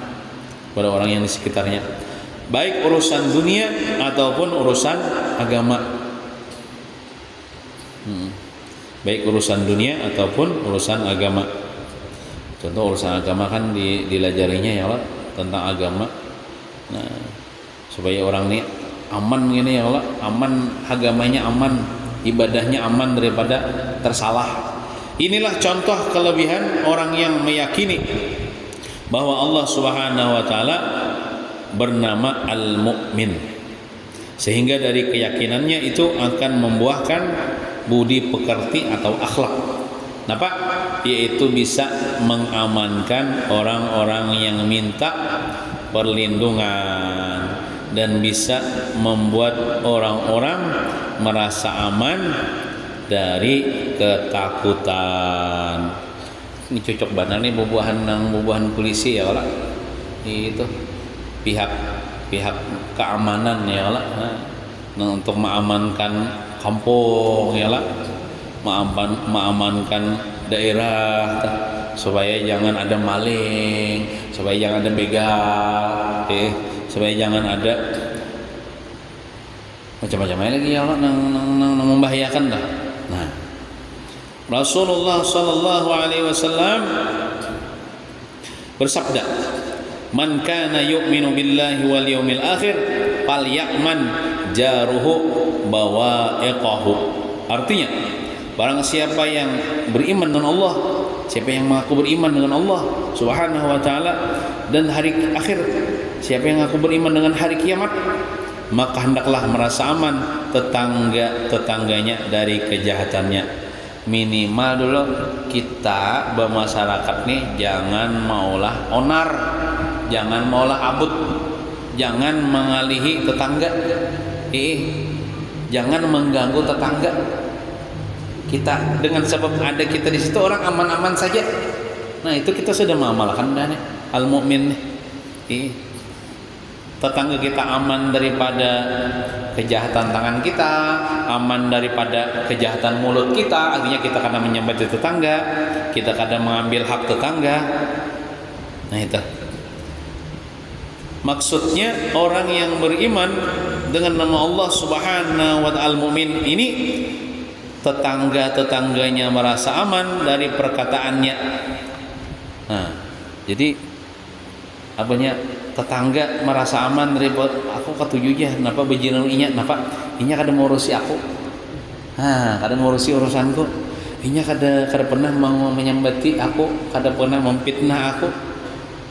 pada orang yang di sekitarnya, baik urusan dunia ataupun urusan agama. Baik urusan dunia ataupun urusan agama. Contoh urusan agama kan dilajarinya ya Allah tentang agama. Nah, supaya orang ini aman gini ya Allah, aman agamanya, aman ibadahnya, aman daripada tersalah. Inilah contoh kelebihan orang yang meyakini bahwa Allah Subhanahu wa taala bernama Al-Mu'min, sehingga dari keyakinannya itu akan membuahkan budi pekerti atau akhlak. Kenapa? Yaitu bisa mengamankan orang-orang yang minta perlindungan dan bisa membuat orang-orang merasa aman dari ketakutan. Ini cocok banget nih bubuhan polisi ya Allah. Itu pihak keamanan ya Allah. untuk mengamankan kampung ya lah, mengamankan daerah supaya jangan ada maling, supaya jangan ada begal, supaya jangan ada macam-macam lagi ya Allah nang membahayakan dah. Nah, Rasulullah sallallahu alaihi wasallam bersabda, "Man kana yu'minu billahi wal yawmil akhir falya'man jaruhu bawa'iqahu." Artinya, barang siapa yang beriman dengan Allah, siapa yang mengaku beriman dengan Allah Subhanahu wa taala dan hari akhir, siapa yang mengaku beriman dengan hari kiamat, maka hendaklah merasa aman tetangganya dari kejahatannya. Minimal dulu kita bermasyarakat nih jangan maulah onar, jangan maulah abut, jangan mengalihi tetangga, jangan mengganggu tetangga kita. Dengan sebab ada kita di situ orang aman-aman saja. Nah itu kita sudah mengamalkan dah nih al-mu'min nih. Tetangga kita aman daripada kejahatan tangan kita, aman daripada kejahatan mulut kita. Artinya kita kadang menyembati tetangga, kita kadang mengambil hak tetangga. Nah itu maksudnya orang yang beriman dengan nama Allah Subhanahu wa ta'ala al-mu'min ini, tetangga-tetangganya merasa aman dari perkataannya. Nah jadi apanya, tetangga merasa aman dari aku ketujuhnya, kenapa bejinau inya, kenapa inya kada mengurusi aku, kada mengurusi urusanku, inya kada pernah menyambati aku, kada pernah memfitnah aku.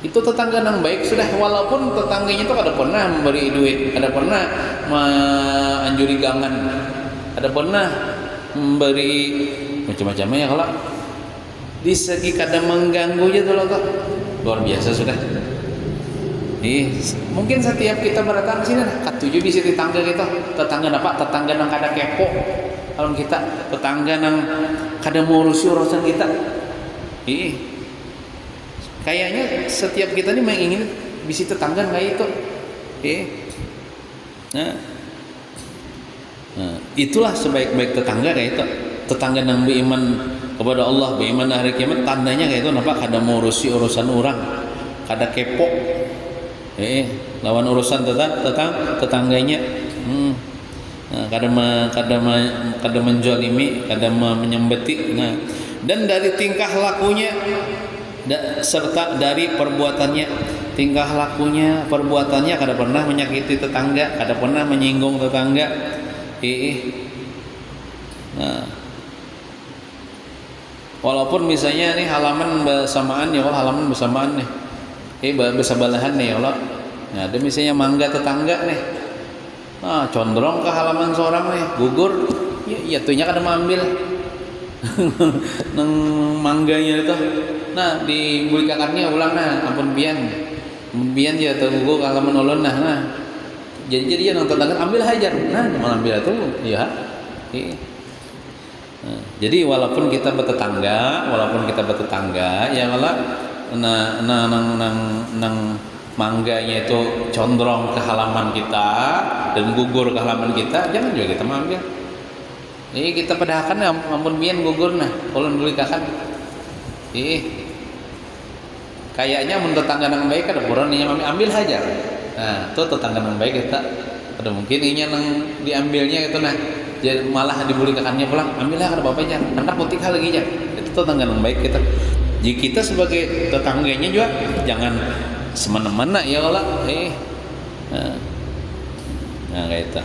Itu tetangga yang baik sudah, walaupun tetangganya itu kada pernah memberi duit, kada pernah menganjuri gangan, kada pernah memberi macam-macamnya. Kalau di segi kada mengganggu aja tuh luar biasa sudah. Mungkin setiap kita berdatang ke sini, katuju bisa tetangga kita, tetangga apa? Tetangga yang kada kepo kalau kita, tetangga yang kada mengurusi urusan kita. Kayaknya setiap kita ini mengingin bisa tetangga kayak itu. Nah, itulah sebaik-baik tetangga kayak itu. Tetangga yang beriman kepada Allah, beriman hari kiamat, tandanya kayak itu. Nampak kada mengurusi urusan orang, kada kepo. Lawan urusan tetangganya, kada menjolimi, kada menyembeti. Nah, dan dari tingkah lakunya serta dari perbuatannya, tingkah lakunya, perbuatannya kada pernah menyakiti tetangga, kada pernah menyinggung tetangga. Nah, walaupun misalnya nih halaman bersamaan ya Allah, halaman bersamaan nih, bersebelahan nih ya Allah. Nah, ada misalnya mangga tetangga nih, condrong ke halaman seorang nih, gugur, ya tuhnya kada mau ambil nang mangganya itu. Nah dibulikakannya ulang, nah ampun bian dia tergugur ke halaman ulun, nah jadi nang tetangga ambil hajar, nah mau ambil itu ya. Jadi walaupun kita bertetangga ya Allah, nang mangganya itu condrong ke halaman kita dan gugur ke halaman kita, jangan juga kita mengambil. Kita pedahakan ampun bian gugur, nah ulun bulikakan. Kayaknya mun tetangga nang baik kada puran nya ambil hajar. Nah, itu tetangga nang baik kita. Ada mungkin inya nang diambilnya itu, nah jadi malah dibulikakannya pulang, ambillah kada apa-apa aja. Hendak putik hal lagi aja. Itu tetangga nang baik kita. Jadi kita sebagai tetangganya juga jangan semena-mena ya Allah. Nah kayak itu.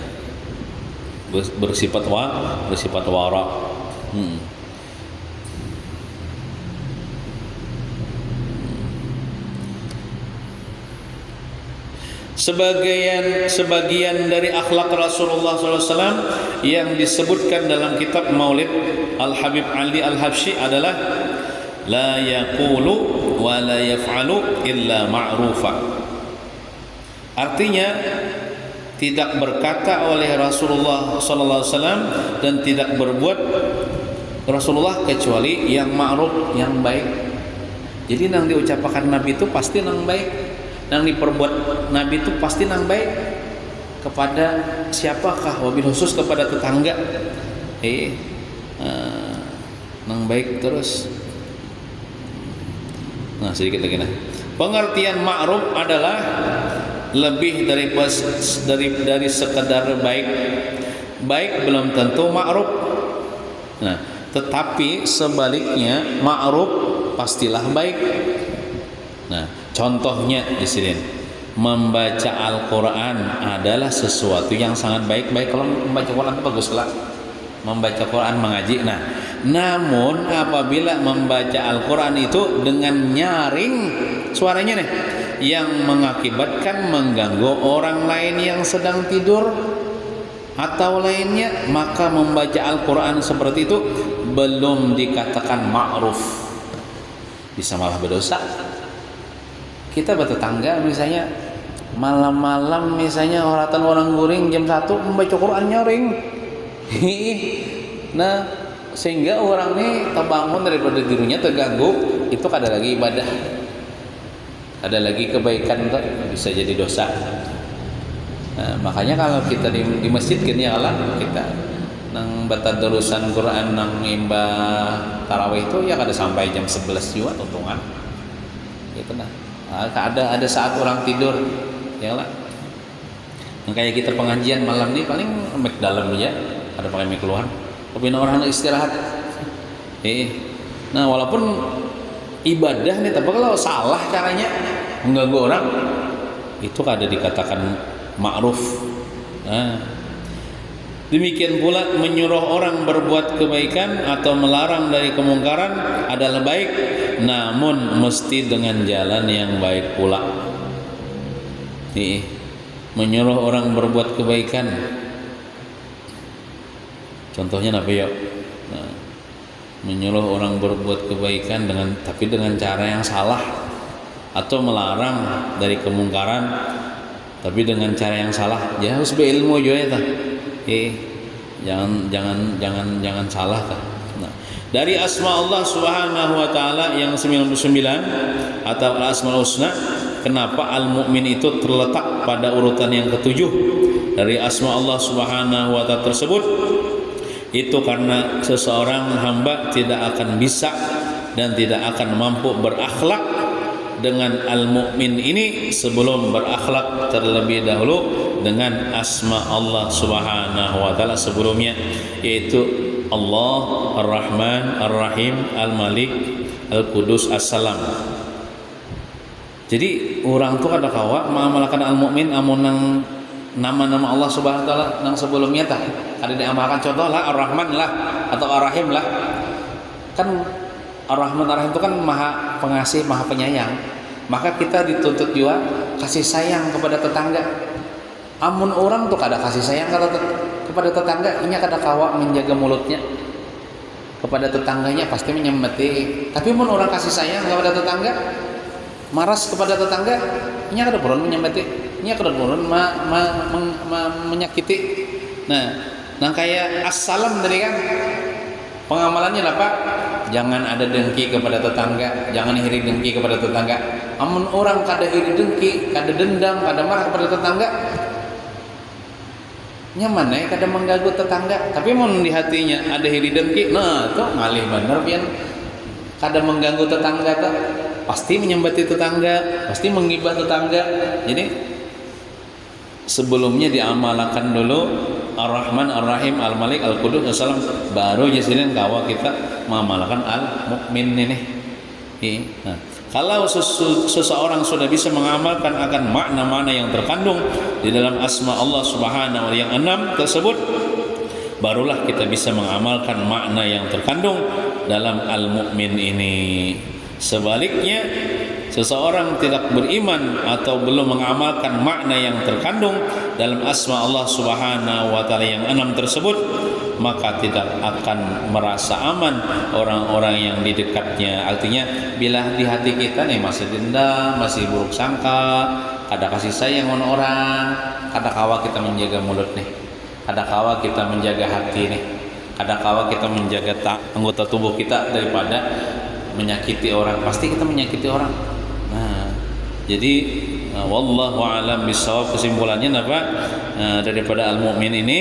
Bersifat wara. Sebagian dari akhlak Rasulullah SAW yang disebutkan dalam kitab Maulid Al-Habib Ali Al-Habsyi adalah la yaqulu wa la yaf'alu illa ma'rufa. Artinya tidak berkata oleh Rasulullah SAW dan tidak berbuat Rasulullah kecuali yang ma'ruf, yang baik. Jadi yang diucapkan Nabi itu pasti yang baik, yang diperbuat Nabi itu pasti yang baik. kepada siapakah, wabil khusus kepada tetangga. Nang baik terus. Nah, sedikit lagi nah. Pengertian ma'ruf adalah lebih dari sekedar baik. Baik belum tentu ma'ruf. Nah, tetapi sebaliknya ma'ruf pastilah baik. Nah, contohnya di sini, membaca Al-Quran adalah sesuatu yang sangat baik. Kalau membaca Quran itu bagus lah. Membaca Quran, mengaji. Nah, namun apabila membaca Al-Quran itu dengan nyaring suaranya nih, yang mengakibatkan mengganggu orang lain yang sedang tidur atau lainnya, maka membaca Al-Quran seperti itu belum dikatakan ma'ruf, bisa malah berdosa. Kita bertetangga misalnya malam-malam misalnya horatan orang guring jam 1 membaca Quran nyaring. Nah, sehingga orang ini terbangun daripada dirinya terganggu, itu ada lagi ibadah, ada lagi kebaikan, bisa jadi dosa. Nah, makanya kalau kita di masjid gini ya Allah, kita nang batadarusan Quran nang imbah tarawih itu ya kada sampai jam 11 juga tuntungan. Gitu nah. Ada saat orang tidur ya Allah. Yang kayak kita pengajian malam ini paling mic dalam aja, ada pakai mic keluar. Tapi orang istirahat. Nah, walaupun ibadah nih, tapi kalau salah caranya mengganggu orang, itu kada dikatakan ma'ruf. Nah, demikian pula menyuruh orang berbuat kebaikan atau melarang dari kemungkaran adalah baik, namun mesti dengan jalan yang baik pula. Menyuruh orang berbuat kebaikan, contohnya apa ya? Nah, menyuruh orang berbuat kebaikan tapi dengan cara yang salah, atau melarang dari kemungkaran tapi dengan cara yang salah. Ya harus berilmu juga ya ta. Jangan salah ta. Nah, dari asma Allah Subhanahu wa taala yang 99 atau Al-Asmaul Husna, kenapa Al-Mu'min itu terletak pada urutan yang ketujuh dari asma Allah Subhanahu wa taala tersebut? Itu karena seseorang hamba tidak akan bisa dan tidak akan mampu berakhlak dengan Al-Mu'min ini sebelum berakhlak terlebih dahulu dengan asma Allah Subhanahu wa taala sebelumnya, yaitu Allah Ar-Rahman Ar-Rahim Al-Malik Al-Qudus As-Salam. Jadi orang tuh kada kawa mengamalkan Al-Mu'min amun nang nama-nama Allah Subhanahu wa taala nang sebelumnya tah ada diamalkan. Contoh lah Ar-Rahman lah atau Ar-Rahim lah. Kan Ar-Rahman Ar-Rahim itu kan maha pengasih, maha penyayang. Maka kita dituntut juga kasih sayang kepada tetangga. Amun orang tuh kada kasih sayang kepada tetangga, ini kada kawa menjaga mulutnya kepada tetangganya, pasti menyemeti. Tapi amun orang kasih sayang kepada tetangga, maras kepada tetangga, ini kada purun menyemeti, ini kada purun menyakiti. Nah kayak assalam tadi kan pengamalannya apa? Jangan ada dengki kepada tetangga, jangan iri dengki kepada tetangga. Amun orang kada iri dengki, kada dendam, kada marah kepada tetangga, nyaman kada mengganggu tetangga. Tapi mun di hatinya ada iri dengki, nah itu ngalih bener pian, kada mengganggu tetangga tuh, pasti menyembati tetangga, pasti menggibah tetangga. Jadi sebelumnya diamalkan dulu Ar-Rahman Ar-Rahim Al-Malik Al-Qudus As-Salam, baru jadinya kawa kita mengamalkan Al-Mu'min ini. Nah, kalau seseorang sudah bisa mengamalkan akan makna-makna yang terkandung di dalam asma Allah Subhanahu wa taala yang 6 tersebut, barulah kita bisa mengamalkan makna yang terkandung dalam Al-Mu'min ini. Sebaliknya, seseorang tidak beriman atau belum mengamalkan makna yang terkandung dalam asma Allah Subhanahu wa taala yang 6 tersebut, maka tidak akan merasa aman orang-orang yang di dekatnya. Artinya bila di hati kita nih masih dendam, masih buruk sangka, kada kasih sayang dengan orang, kada kawa kita menjaga mulut nih, kada kawa kita menjaga hati nih, kada kawa kita menjaga anggota tubuh kita daripada menyakiti orang. Pasti kita menyakiti orang. Nah, jadi Wallahu a'lam bishawab. Kesimpulannya apa daripada al-mukmin ini,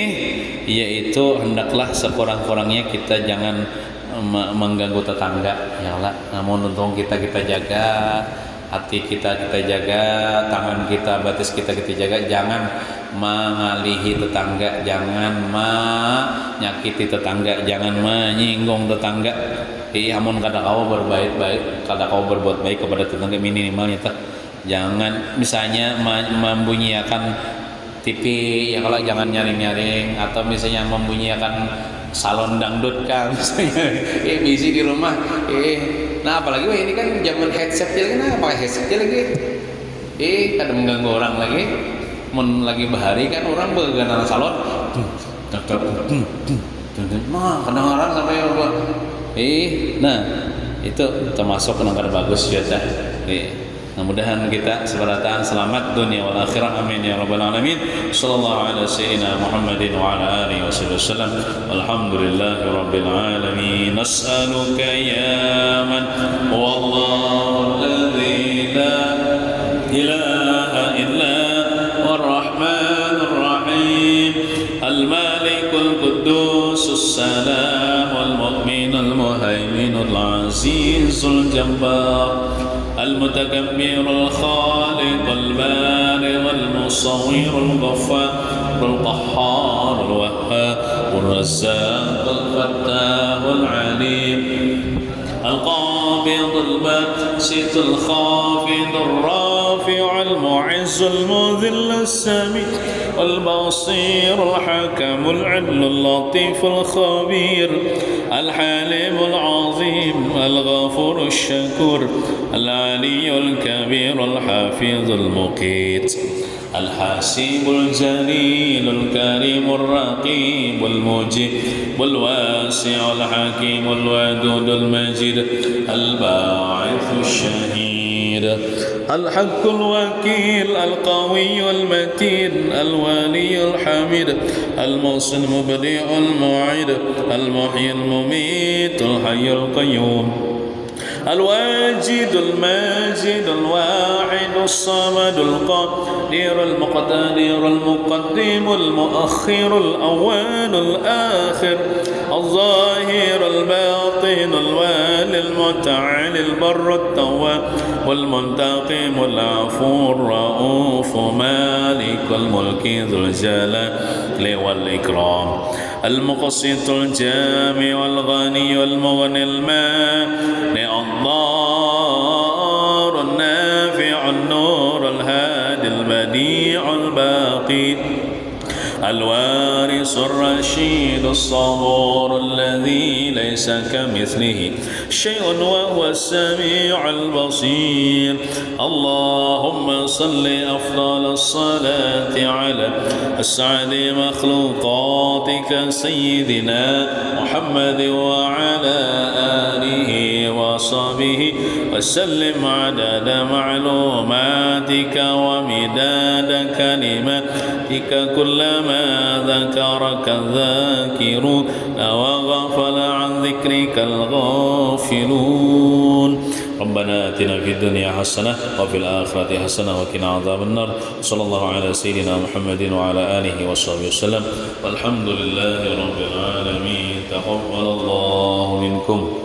yaitu hendaklah sekurang-kurangnya kita jangan mengganggu tetangga, ya Allah. Namun untung kita jaga, hati kita jaga, tangan kita, batis kita jaga, jangan mengalihi tetangga, jangan menyakiti tetangga, jangan menyinggung tetangga. Amun kada kau berbaik-baik, kada kau berbuat baik kepada tetangga, minimalnya jangan misalnya membunyikan TV, ya kalau jangan nyaring-nyaring, atau misalnya membunyikan salon dangdut kan misalnya, bisi di rumah, nah apalagi ini kan zaman headset ya, kenapa pakai headset lagi, kada mengganggu orang lagi, lagi bahari kan orang begadang salon, nah kadang-kadang sampai nah itu termasuk yang kada bagus ya dah. Mudah-mudahan kita seberatan selamat dunia wal akhirah, amin ya rabbal alamin. Sallallahu ala sayyidina Muhammadin wa ala alihi wasallam. Walhamdulillahi rabbil alamin. Nas'aluka ya man wallahu alladhi la ilaha illa huwar rahmanur rahim, al-malikul quddus salam wal mu'minul muhaiminul azizul jabbar المتكبر الخالق البارئ المصور الغفار القهار الوهاب الرزاق الفتاح العليم القابض الباسط الخافض الرافع المعز المذل السميع البصير الحكم العدل اللطيف الخبير الحليم العظيم الغفور الشكور العلي الكبير الحافظ المقيت الحاسب الجليل الكريم الرقيب المجيب الواسع الحكيم الودود المجيد الباعث الشهيد الحق الوكيل القوي المتين الولي الحميد المحسن المبدع المعيد المحيي المميت الحي القيوم الواجد الماجد الواحد الصمد القادر المقتدر المقدم المؤخر الأول الآخر الظاهر الباطن الوالي المتعالي البر التواب والمنتقم العفو الرؤوف مالك الملك ذو الجلال والإكرام المقسط الجامع والغني والمغني المانع الضار النافع النور الهادي البديع الباقي الوارث الرشيد الصبور الذي ليس كمثله شيء وهو السميع البصير. اللهم صل أفضل الصلاة على أسعد مخلوقاتك سيدنا محمد وعلى آله وصحبه وسلم عدد معلوماتك ومداد كلماتك كلما ذكرك الذاكرون وغفل عن ذكرك الغافلون. ربنا آتنا في الدنيا حسنة وفي الآخرة حسنة وقنا عذاب النار. صلى الله على سيدنا محمد وعلى آله وصحبه وسلم والحمد لله رب العالمين. تقبل الله منكم.